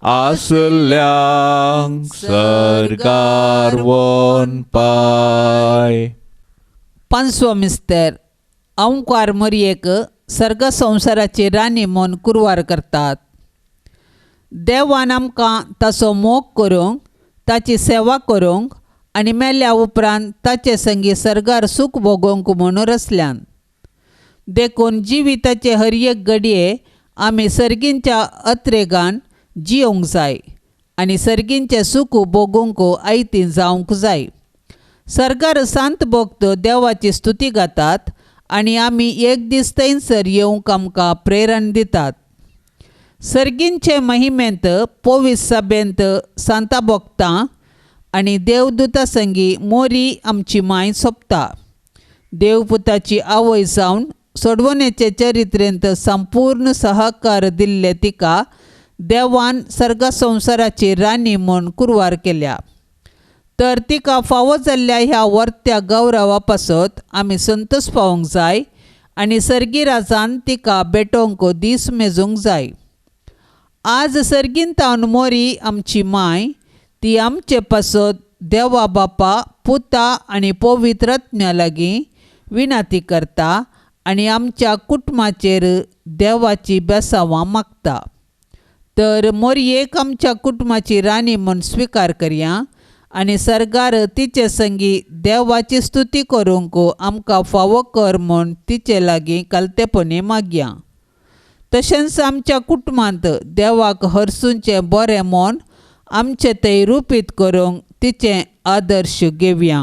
आसल्यांक सरकार वोन पाय. पांचवो मिस्तेर ओंकार मरयेक सर्ग संवसाराची राणी म्हूण कुरवार करतात. देवान आमकां ताचो मोग करूंक, ताची सेवा करूंक आनी मेल्या उपरांत ताचे संगी सर्गार सूख भोगोवंक म्हूण रचल्यान. देखून जिविताचे हर एक घडये आमी सर्गींच्या अत्रेगान जियोंक जाय आनी सर्गींचें सूख भोगूंक आयतीं जावंक जाय. सर्गार सांत भक्त देवाची स्तुती गातात आनी आमी एक दीस थंयसर येवंक आमकां प्रेरण दितात. सर्गींचे महिमेंत पोवीस सभेंत सांता भक्तां आनी देवदूता संगी मोरी आमची माय सोंपता. देवपुताची आवय जावन सोडवणेचे चरित्रेंत संपूर्ण सहकार दिल्ले तिका देवान सर्ग संवसाराची राणी म्हूण कुरवार केल्या. तर तिका फावो जाल्ल्या ह्या वर्त्या गौरवा पासत आमी संतोश पावोंक जाय आनी सर्गी राजान तिका भेटोवंक दीस मेजूंक जाय. आज सर्गींतावन मोरी आमची माय, ती आमचे पासत देवा बापा, पुता आनी पवित्र आत्म्या लागीं विनाती करता आनी आमच्या कुटुंबाचेर देवाची बेसांवां मागता. तर मोरयेक आमच्या कुटुंबाची राणी म्हूण स्विकार करया आनी सर्गार तिचे संगी देवाची स्तुती करूंक आमकां फावो कर म्हूण तिचे लागीं कालतेपणी मागया. तशेंच आमच्या कुटुंबांत देवाक हरसूंचें बरें मोन आमचें थंय रुपीत करूंक तिचें आदर्श घेवया.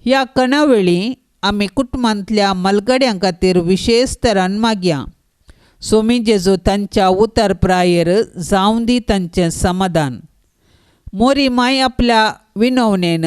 ह्या कणावेळी आमी कुटुंबांतल्या मलगड्यां खातीर विशेश तरान मागया. सोमी जेजू तांच्या उतार प्रायेर जावं दी तांचें समाधान. मोरी माय आपल्या विनवणेन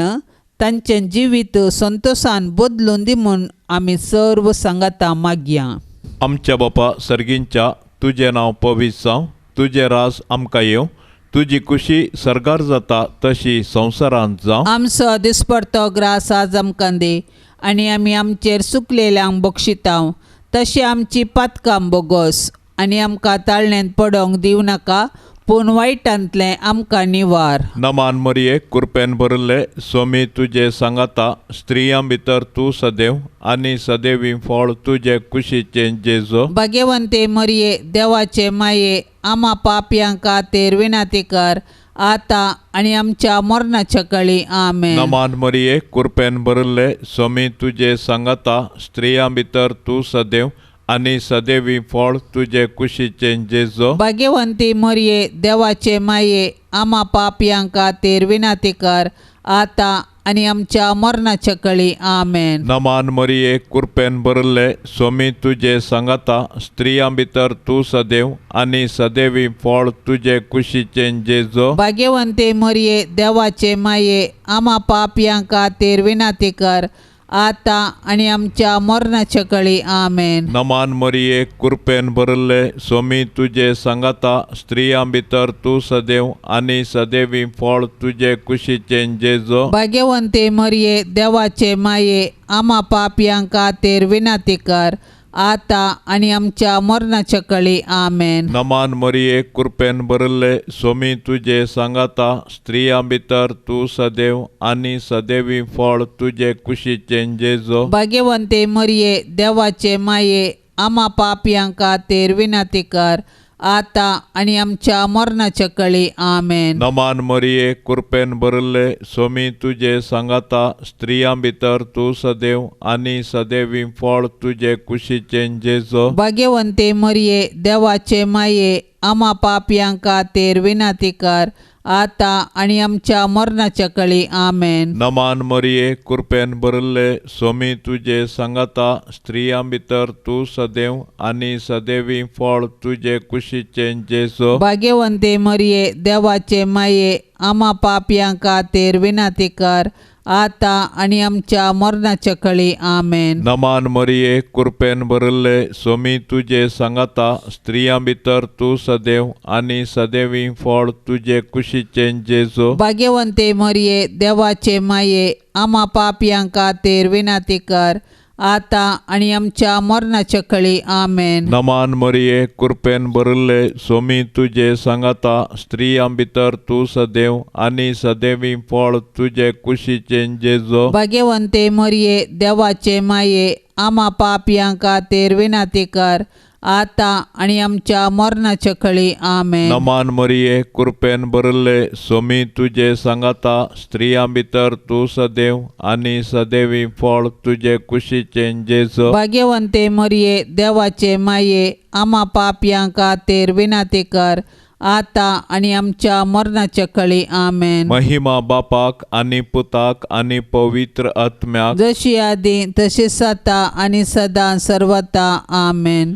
तांचें जिवीत संतोशान बदलून दी म्हूण आमी सर्व सांगाता मागया. आमच्या बापा सर्गींच्या तुजें नांव पवित्र जावं, तुजें राज आमकां येवं, तुजी खुशी सर्गार जाता तशी संवसारांत जावं. आमचो दिसपडतो ग्रास आज आमकां दी आनी आमी आमचेर चुकलेल्यांक बक्षितांव, तशी आमची पातकां बोगोस आनी आमकां ताळणेंत पडोवंक दिवं नाका, पूण वायटांतलें आमकां निवार. नमान मरिये कृपेन भरिल्ले स्वामी तुजे सांगाता स्त्रियां भितर तूं सदैव आनी सदैवी फळ तुजे कुशीचें जेजो. भाग्यवंते मरिये देवाचे माये, आमा पापयांक खातीर विनाती कर, आतां आनी आमच्या मरणाच्या काळी आमेन. नमान मरिये कृपेन भरिल्ले स्वामी तुजे सांगाता स्त्रियां भितर तूं सदैव आनी सदैवी फळ तुजे कुशीचें जेजो. भाग्यवंती मरिये देवाचे माये, आमा पापयांक खातीर विनाती कर, आतां आनी आमच्या मरणाच्या काळी आमेन. नमान मरिये कृपेन भरिल्ले स्वामी तुजे सांगाता स्त्रियां भितर तूं सदैव आनी सदैवी फळ तुजे कुशीचें जेजो. भाग्यवंते मरिये देवाचे माये, आमा पापयांक खातीर विनाती कर, आतां आनी आमच्या मरणाच्या काळी आमेन. नमान मरिये कृपेन भरिल्ले स्वामी तुजे सांगाता स्त्रियां भितर तूं सदैव आनी सदैवी फळ तुजे कुशीचें जेजो. भाग्यवंते मरिये देवाचे माये, आमा पापयांक खातीर विनाती कर, आतां आनी आमच्या मरणाच्या काळी आमेन. नमान मरिये कृपेन भरिल्ले स्वामी तुजे सांगाता स्त्रियां भितर तूं सदैव आनी सदैवी फळ तुजे कुशीचें जेजो. भाग्यवंते मरिये देवाचे माये, आमा पापयांक खातीर विनाती कर, आतां आनी आमच्या मरणाच्या काळी आमेन. नमान मरिये कृपेन भरिल्ले स्वामी तुजे सांगाता स्त्रियां भितर तूं सदैव आनी सदैवी फळ तुजे कुशीचें जेजो. भाग्यवंते मरिये देवाचे माये, आमा पापयांक खातीर विनाती कर, आता आणि आमच्या मरणाच्या काळी आमेन. नमान मरिये कृपेन भरले स्वामी तुझे सांगाता स्त्रियां भितर तू सदैव आणि सदैवी फळ तुझे कुशीचे जेसो. भाग्यवंते मरिये देवाचे माये आम्हा पापयांक खातीर विनंती कर आता आणि आमच्या मरणाच्या काळी आमेन. नमान मरिये कृपेन भरले स्वामी तुझे सांगाता स्त्रियां भितर तू सदैव आणि सदैवी फळ तुझे कुशीचे जेसो. भाग्यवंते मरिये देवाचे माये आम्हा पापयांक खातीर विनंती कर आता आणि आमच्या मरणाच्या काळी आमेन. नमान मरिये कृपेन भरले स्वामी तुझे सांगाता स्त्रियां भितर तू सदैव आणि सदैवी फळ तुझे कुशीचे जेसो. भाग्यवंते मरिये देवाचे माये आम्हा पापयांक खातीर विनंती कर आता आणि आमच्या मरणाच्या काळी आमेन. नमान मरिये कृपेन भरले स्वामी तुझे सांगाता स्त्रियां भितर तू सदैव आणि सदैवी फळ तुझे कुशीचे जेसो. भाग्यवंते मरिये देवाचे माये आम्हा पापयांक खातीर विनंती कर आता आणि आमच्या मरणाच्या काळी आमेन. महिमा बापाक आणि पुताक आणि पवित्र आत्म्याक जशी आधी तशीच आता आणि सदा सर्वता आमेन.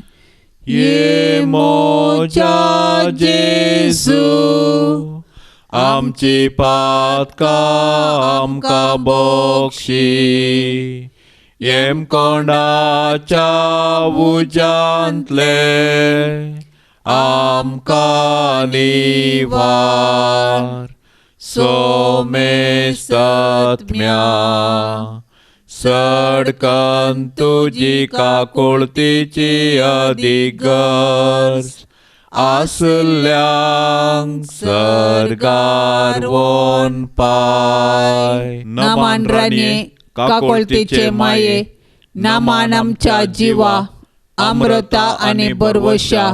ये मोच्या जेसू आमची पातका आमका बक्षी येम कोंडाच्या उजांतले आमका निवार सोमे सत्म्या सडकन तुझी काकुळतीची अधिगर्ज आसल्यांक सरगार वोन पाय. नामान राणे काकोळतीचे माये नामान आमच्या जिवा अमृता आणि बरवशा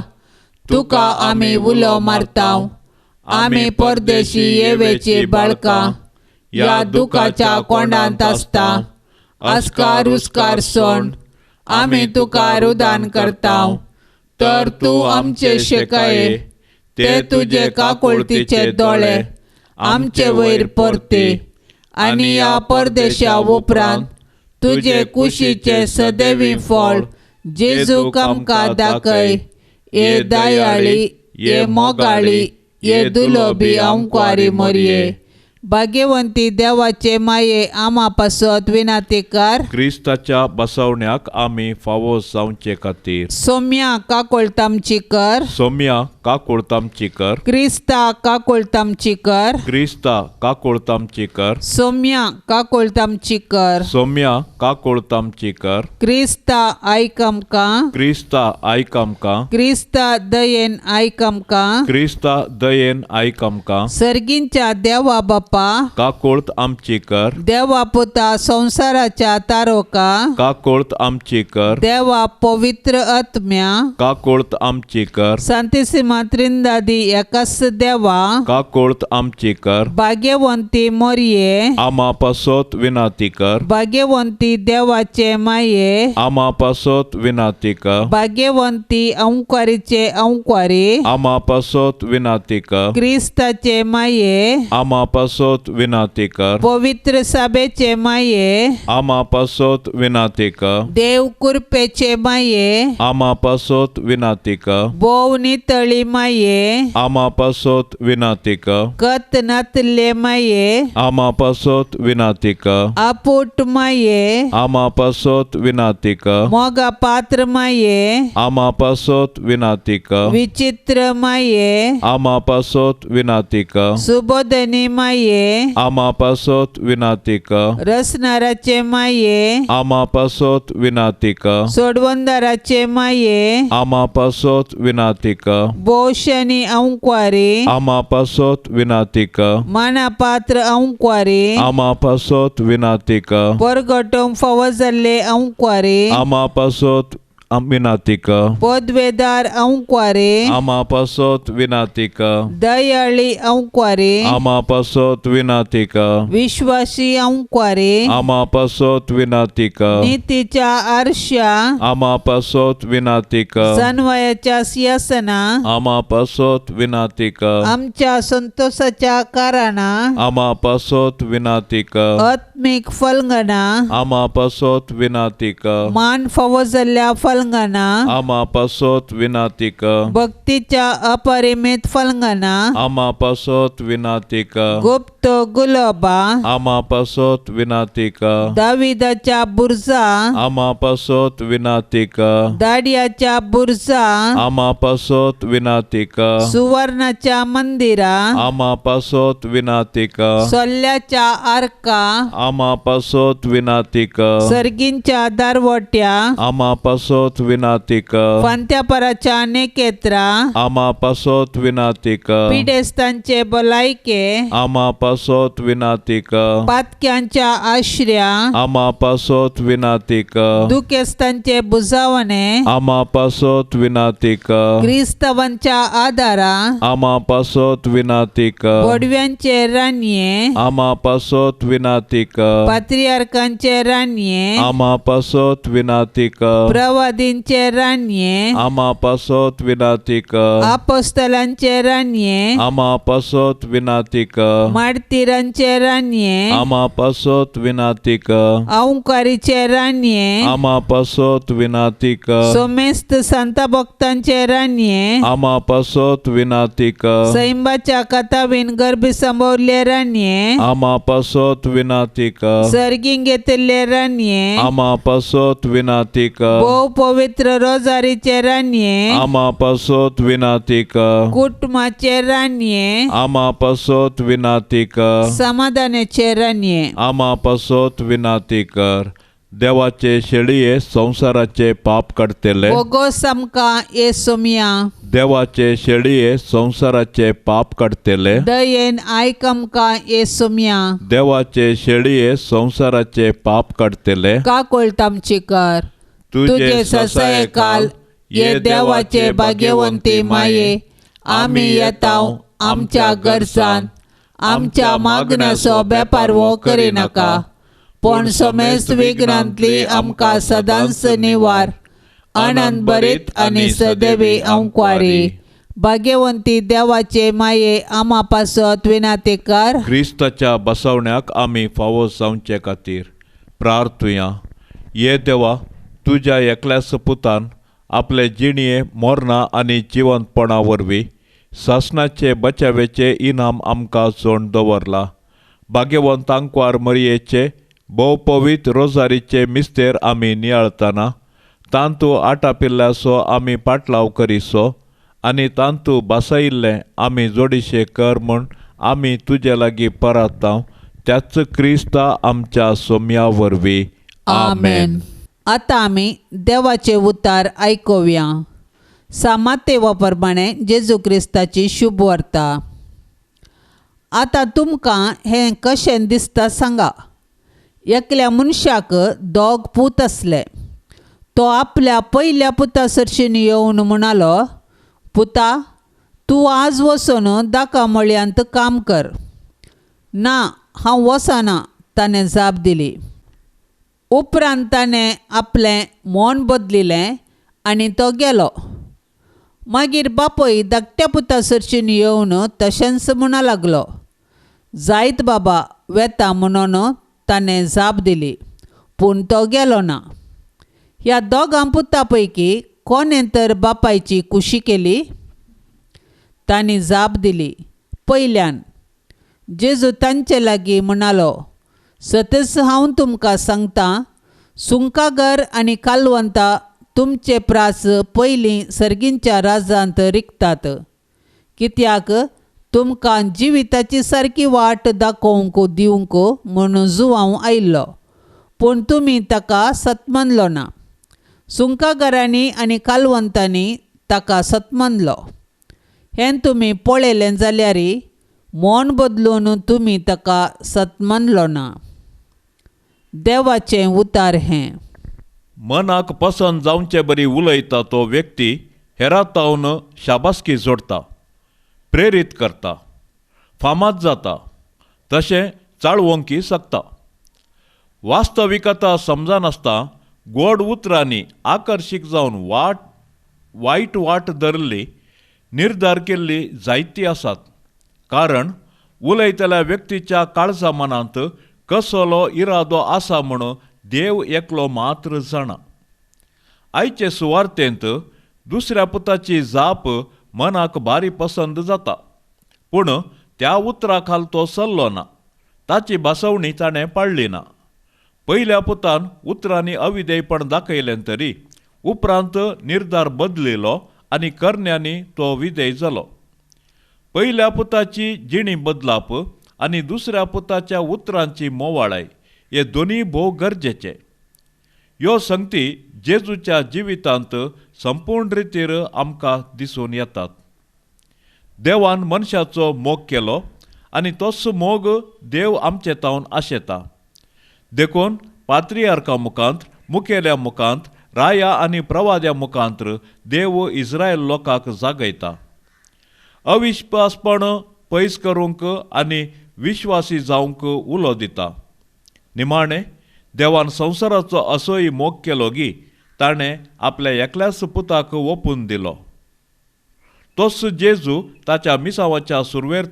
तुका आमी उलो मारताव. आमी परदेशी येवेची बाळका या दुखाच्या कोंडांत आसता आस्कार उस्कार सोण आमी तुका रुदान करताव. तर तू आमचे शेकाये ते तुझे काकुळतीचे दोळे आमचे वयर परते आणि या परदेशा उपरांत तुझे कुशीचे सदैवी फळ जेजूक आमकां दाखय. ये दयाळी ये मोगाळी ये दुलोबी अंकुआरी मरिये. भाग्यवंती देवाचे माये आम्हा पासत विनंती कर क्रिस्ताच्या बसवण्याक आमी फावो जावचे खातीर. सौम्या काकोळतामची कर सौम्या काकुळतामची कर. क्रिस्ता काकोळतामची कर क्रिस्ता काकुळतामची कर. सौम्या काकोळतामची कर. सौम्या काकुळतामची कर. क्रिस्ता आयक आमकां. क्रिस्ता आयक आमकां. क्रिस्ता दयेन आयक आमकां. क्रिस्ता दयेन आयक आमकां. सर्गींच्या देवा बापा काकुळत आमची कर. देवा पुता संसाराच्या तारोका काकुळत आमची कर. देवा पवित्र आत्म्या काकुळत आमची कर. सांतिसिमा त्रिंदादी एकाच देवा काकुळत आमची कर. भाग्यवंती मरिये आम्हा पासत विनंती कर. भाग्यवंती देवाचे माये आम्हा पासत विनंती कर. भाग्यवंती अंकुआरीचे अंकुआरी आम्हा पासत विनंती कर. क्रिस्ताचे माये आम्हा पासत विनंती कर. पवित्र सभेचे माये आम्हा पासत विनंती कर. देव कृपेचे माये आम्हा पासत विनंती कर. बोव नितळी माये आम्हा पासत विनंती कर. कत नातले माये आम्हा पासत विनंती कर. आपूट माये आम्हा पासत विनंती कर. मोगा पात्र माये आम्हा पासत विनंती कर. विचित्र माये आम्हा पासत विनंती कर. सुबोधनी माये आम्हा पासत विनंती कर. रसनाराचे माये आम्हा पासत विनंती कर. सोडवंदाराचे माये आम्हा पासत विनंती कर. बोशनी अंकुआरी आम्हा पासत विनंती कर. मानापात्र अंकुआरी आम्हा पासत विनंती कर. परगटोंक फावो जाल्ले अंकुआरी आम्हा पासत विनातीका पदवेदार अंक्वारे आमा पासत विनातीका दयाळी अंक्वारे आमा पासत विनातीका विश्वासी अंक्वारे आमा पासत विनातीका नीतीच्या आरशा आमा पासत विनातीका सन्वयाच्या सिंहासना आमा पासत विनातीका आमच्या संतोषाच्या कारणा आमा पासत विनातीका आत्मिक फलंगना आमा पासत विनातीका मान फावो जाल्ल्या फलंगना आमा पासत विनातीका भक्तीच्या अपरिमित फलंगना आमा पासत विनातीका गुप्त गुलाबा आमा पासत विनातीका दाविदाच्या बुरजा आमा पासत विनातीका दाडियाच्या बुरजा आमा पासत विनातीका सुवर्णाच्या मंदिरा आमा पासत विनातीका सोल्ल्याच्या आर्का आमा पासत विनातीका सर्गींच्या दारवट्या आमा पासत विनातीका फांत्यापराच्या नेकेत्रा आमा पासत विनातीका पिडेस्तांचे भलायके आमा पासत विनातीका पातक्यांच्या आश्र्या आमा पासत विनातीका दुखेस्तांचे बुजावणे आमा पासत विनातीका क्रिस्तवांच्या आदारा आमा पासत विनातीका गोडव्यांचे रान्ये आमा पासत विनातीका पात्रियार्कांचे रान्ये आमा पासत विनातीका प्रवादींचे रान्ये आमा पासत विनातीका आपोस्तलांचे रान्ये आमा पासत विनातीका मार्तिरांचे रान्ये आमा पासत विनातीका औंकारीचे रान्ये आमा पासत विनातीका सोमेस्त सांता भक्तांचे रान्ये आमा पासत विनातीका सैंबाच्या कथावीन गर्भी संभवले रान्ये आमा पासत विनातीका सर्गीं घेतले रान्ये आमा पासत विनातीका भोव पवित्र रोजारीचे रान्ये आमा पासत विनातीका कुटुंबाचे रान्ये आमा पासत विनातीका समाधानाचे रान्ये आमा पासत विनातीकर देवाचे शेळये संसाराचे पाप काडतेले ओगो समका येसुमिया देवाचे शेळये संसाराचे पाप काडतेले दयेन आयकमका येसुमिया देवाचे शेळये संसाराचे पाप काडतेले का कोळतामची कर तुझे ससाये काल ये देवाचे भाग्यवंती माये आम्ही येताव आमच्या गरजान आमच्या मागण्याचो बेपार वो करिनाका पण समेस्त विघ्नांतली आमकां सदांच निवार आनंद बरीत आनी सदैवी अंक्वारी भाग्यवंती देवाचे माये आमा पासत विनाती कर क्रिस्ताच्या बसवण्याक आमी फावो जावचे खातीर प्रार्थुया ये देवा तुज्या एकल्याच पुतान आपले जिणये मोरना आनी जिवंतपणा वरवीं सासणाचे बचावेचे इनाम आमकां जोड दवरला भाग्यवंत अंक्वार मरयेचे भोव पवित्र रोजारीचे मिस्तेर आमी नियाळतना तांतू आटापिल्ल्याचो आमी पाटलाव करिसो आनी तांतू बसयिल्लें आमी जोडिशे कर म्हूण आमी तुजे लागीं परतांव त्याच क्रिस्ता आमच्या सोम्या वरवीं आमेन. आतां आमी देवाचे उतार आयकुया. सामातेवा प्रमाणे जेजू क्रिस्ताची शुभ वार्ता. आतां तुमकां हें कशें दिसता सांगा. एकल्या मनशाक दोग पूत आसले. तो आपल्या पयल्या पुता सरशीन येवन म्हणालो, पुता तूं आज वचून दाका मळ्यांत काम कर. ना हांव वचना ताणें जाप दिली. उपरांत ताणें आपलें मोन बदलिलें आनी तो गेलो. मागीर बापूय धाकट्या पुता सरशीन येवन तशेंच म्हणा लागलो. जायत बाबा वेता म्हणून ताणें जाप दिली, पूण तो गेलो ना. ह्या दोगां पुतां पैकी कोणें तर बापायची कुशी केली? तांणी जाप दिली, पयल्यान. जेजू तांचे लागीं म्हणालो, सतच हांव तुमकां सांगतां, सुंकागर आनी कालवंतां तुमचे प्रास पयलीं सर्गींच्या राजांत रिकतात. कित्याक तुमकां जिविताची सारकी वाट दाखोवंक दिवंक म्हूण जुवांव आयिल्लो, पूण तुमी ताका सतमनलो ना. सुंकागारांनी आनी कालवंतांनी ताका सतमनलो. हें तुमी पळयलें जाल्यार मोन बदलून तुमी ताका सतमनलो ना. देवाचें उतार हें. मनाक पसंद जावचे बरी उलयता तो व्यक्ती हेरातावन शाबासकी जोडटा, प्रेरीत करता, फामाद जाता, तशें चाळवंकी सकता. वास्तविकता समजानासता गोड उतरांनी आकर्शीक जावन वायट वाट धरली निर्धार केल्ली जायती आसात. कारण उलयतल्या व्यक्तीच्या काळजा मनांत कसलो इरादो आसा म्हूण देव एकलो मात्र जाणा. आयचे सुवार्तेंत दुसऱ्या पुताची जाप मनाक बारी पसंद जाता, पूण त्या उतरा खाल तो सरलो ना. ताची बासवणी ताणें पाळली ना. पयल्या पुतान उतरांनी अविधेयपण दाखयलें तरी उपरांत निर्धार बदलिलो आनी करण्यांनी तो विधेय जालो. पयल्या पुताची जिणी बदलाप आनी दुसऱ्या पुताच्या उतरांची मोवाळाय हे दोनी भोव गरजेचे. ह्यो संगती जेजूच्या जिवितांत संपूर्ण रितीर आमकां दिसून येतात. देवान मनशाचो मोग केलो आनी तोच मोग देव आमचे तावन आशेता. देखून पात्रियार्का मुखांत, मुखेल्या मुखांत, राया आनी प्रवाद्या मुखांत्र देव इस्रायल लोकांक जागयता. अविश्वासपण पयस करूंक आनी विश्वासी जावंक उलो दिता. निमाणें देवान संवसाराचो असोय मोग केलो की ताणें आपल्या एकल्याच पुताक ओपून दिलो. तोच जेजू ताच्या मिसावाच्या सुरवेर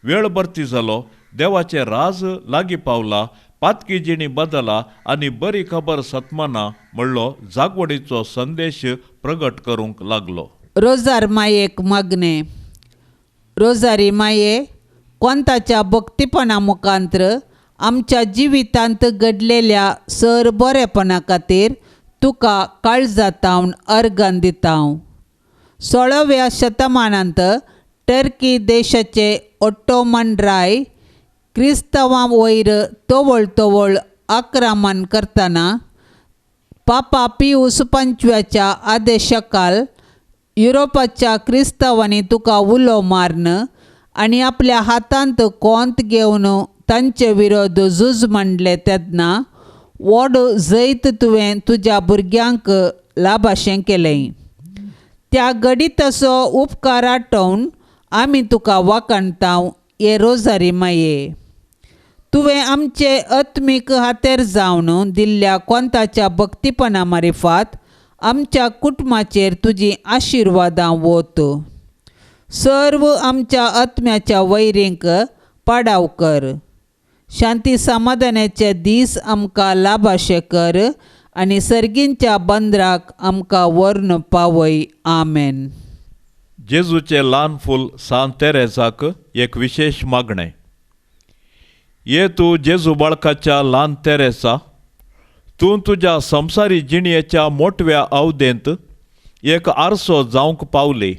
वेळ भरती जालो, देवाचें राज लागीं पावला, पातकी जिणी बदला आनी बरी खबर सत्मना म्हणलो जागवडीचो संदेश प्रगट करूंक लागलो. रोजार मायेक मागणे. रोजारी माये, कोंताच्या भक्तीपणा मुखांत्र आमच्या जिवितांत घडलेल्या सर बरेपणा खातीर तुका काळजातावन अर्गान दितां. 16व्या शतमानांत टर्की देशाचे ओट्टोमन राय क्रिस्तवां वयर तवळ आक्रमण करतना पापा पियूस पंचव्याच्या आदेशाखाल युरोपाच्या क्रिस्तवांनी तुका उलो मारन आनी आपल्या हातांत कोंत घेवन तांचे विरोध झूज मांडले तेन्ना व्हड जैत तुवें तुज्या भुरग्यांक लाभाशें केलें. त्या घडीताचो उपकार आठोवन आमी तुका वाखणटाव हे रोजारी माये. तुवें आमचे आत्मीक हातेर जावन दिल्ल्या कोंताच्या भक्तीपणा मारिफात आमच्या कुटुंबाचेर तुजी आशिर्वादां वोत. सर्व आमच्या आत्म्याच्या वैरींक पाडाव कर. शांती समाधानाचे दीस आमकां लाभाशे कर आनी सर्गींच्या बंदराक आमकां व्हरून पावय. आमेन. जेजूचे ल्हान फूल सान तेरेजाक एक विशेष मागणें. ये तूं जेजू बाळकाच्या ल्हान तेरेसा, तूं तुज्या संवसारी जिणयेच्या मोठव्या अवधेंत एक आरसो जावंक पावली.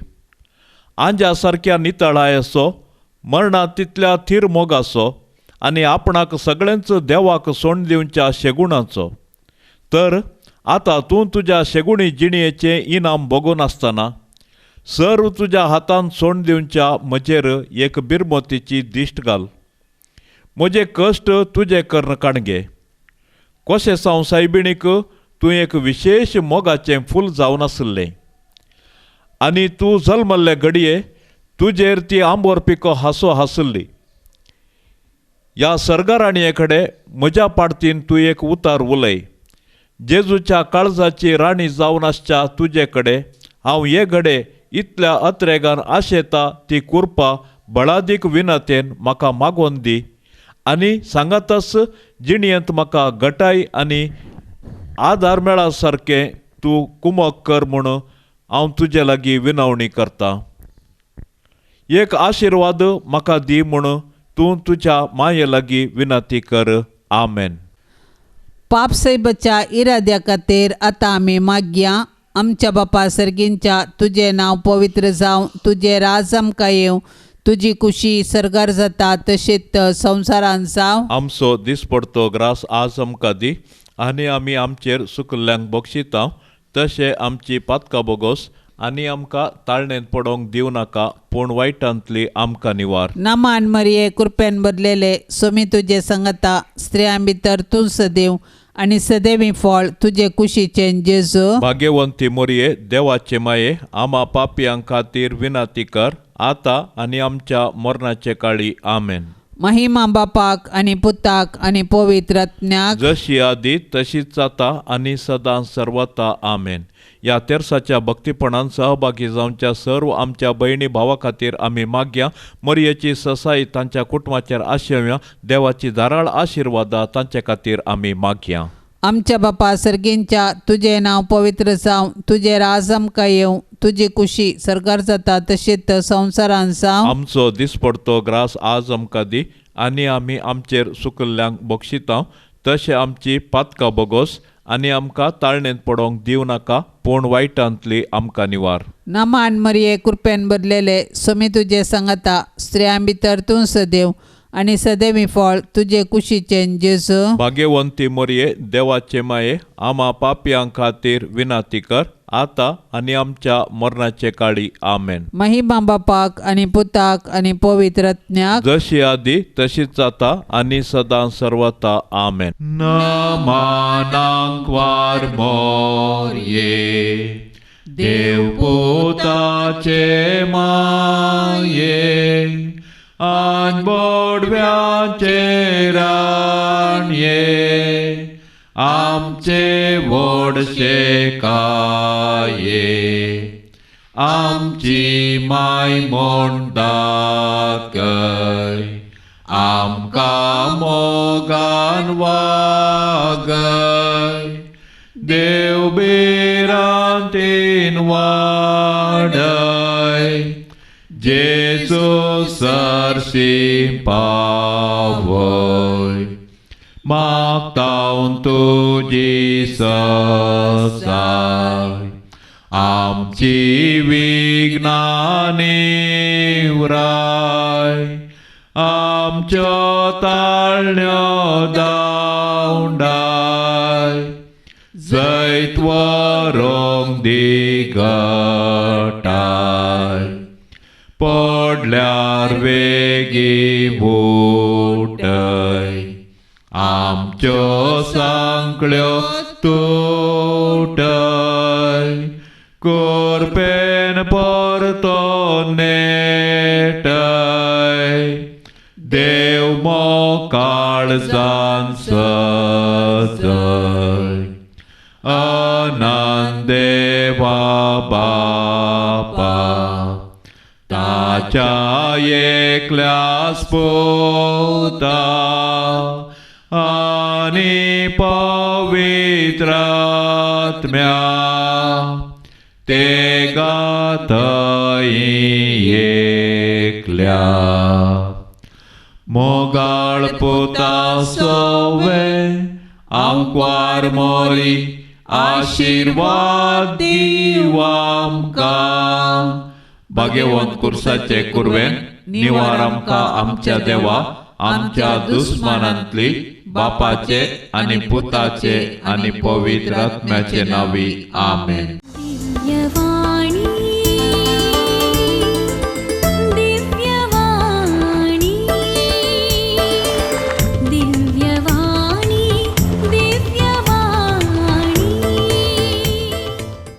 आंज्या सारक्या नितळायेचो, मरणा तितल्या थीर मोगाचो आनी आपणाक सगळ्यांच देवाक सोण दिवच्या शेगुणाचो. तर आतां तूं तुज्या शेगुणी जिणयेचें इनाम भोगून आसतना सर्व तुज्या हातांत सोण दिवच्या म्हजेर एक बिरमोतीची दिश्ट घाल. म्हजे कश्ट तुजे कर्ण काणगे. कशें साव सायबिणीक तूं एक विशेष मोगाचें फूल जावन आसलें आनी तूं जल्मल्ले घडये तुजेर ती आंबोर पिको हांसो हांसली. ह्या सर्गराणये कडेन म्हज्या पाडतीन तूं एक उतार उलय. जेजूच्या काळजाची राणी जावन आसच्या तुजे कडेन हांव हे घडे इतल्या अत्रेगान आशेता ती कुरपा बळादीक विनतेन म्हाका मागोवन दी आनी सांगातच जिणयेंत म्हाका घटाय आनी आदार मेळा सारकें तूं कुमक कर म्हूण हांव तुजे लागीं विनवणी करतां. एक आशिर्वाद म्हाका दी म्हूण तूं तुज्या माये लागीं विनंती कर. आमेन. पापसैबाच्या इराद्या खातीर आतां आमी मागया. आमच्या बापा सर्गींच्या तुजें नांव पवित्र जावं, तुजें राज आमकां येवं, तुजी खुशी सरगार जाता तशीच संवसारांत जावं. आमचो दिसपडतो ग्रास आज आमकां दी आनी आमी आमचेर चुकल्ल्यांक बक्षिता तशें आमची पातकां बोगोस आनी आमकां ताळणेंत पडोवंक दिवं नाका, पूण वायटांतली आमकां निवार. नमान मरिये कृपेन बदलेले सोमी तुजे सांगता स्त्रियां भितर तूं सदैव आणि सदैवी फळ तुझे कुशीचें जेजू. भाग्यवंती मोरये, देवाचे माये, आम्हा पापियां खातीर विनाती कर, आता आणि आमच्या मरणाचे काळी. आमेन. महिमा बापाक आणि पुताक आणि पवित्र आत्म्याक, जशी आदी तशीच आता आणि सदां सर्वता. आमेन. या तेरसाच्या भक्तीपणान सहभागी जावच्या सर्व आमच्या बहिणी भावा खातीर आम्ही मागया. मरियेची ससाई तांच्या कुटुंबाचेर आशेव्या, देवाची धाराळ आशिर्वादा तांचे खातीर आम्ही मागया. आमच्या बापा सर्गींच्या, तुझे नाव पवित्र जावं, तुझे राज आमकां येवं, तुझी कुशी सरकार जाता तशीच संवसारान जावं. आमचो दिसपडतो ग्रास आज आमकां दी, आनी आमी आमचेर सुकल्ल्यांक बक्षितांव, तशें आमची पातकां बोगोस, आनी आमकां ताळणेंत पडोंक दिव नाका, पूण वायटांतली आमकां निवार. नमान मरिये, कृपेन भरलेले, सोमी तुजे सांगाता, स्त्रियां भितर तूं सदैव, आणि सदैवी फळ तुझे कुशीचें जेजू. भाग्यवंती मोरये, देवाचे माये, आम्हा पापियां खातीर विनाती कर, आता आणि आमच्या मरणाचे काळी. आमेन. महिमा बापाक आणि पुताक आणि पवित्र आत्म्याक, जशी आदी तशीच आता आणि सदां सर्वता. आमेन. नमानांक वार मोरये, देवपुताचे माये, आन बोडव्याचे राणये, आमचे व्हडशे काये, आमची माय म्हूण दाखय, आमकां मोगान वागय, देव बिरांतीन वाडय, जेजू सरशी पावय, मागतां तुजी ससाय, आमची विघ्नां निवराय, आमच्यो ताळण्यो दावंडाय, जैत वरोंक दिगटाय, पडल्यार वेगी बुटय, आमच्यो सांकळ्यो तुटय, कोरपेन परतो नेटय, देव मोकाळजान सजय, अनंदेवा बापा, ताच्या एकल्याच पुता, आणि पवित्र आत्म्या, ते गातय एकल्या. मोगाळ पुता सोवे, आमकां मोरी, आशीर्वाद दिव आमकां. भाग्यवंत कुर्साचे कुरवेन, निवार आमकां आमच्या देवा, आमच्या दुस्मानांतली, बापाचे आणि पुताचे आणि पवित्र आत्म्याचे नावी. आमेन. दिव्यवाणी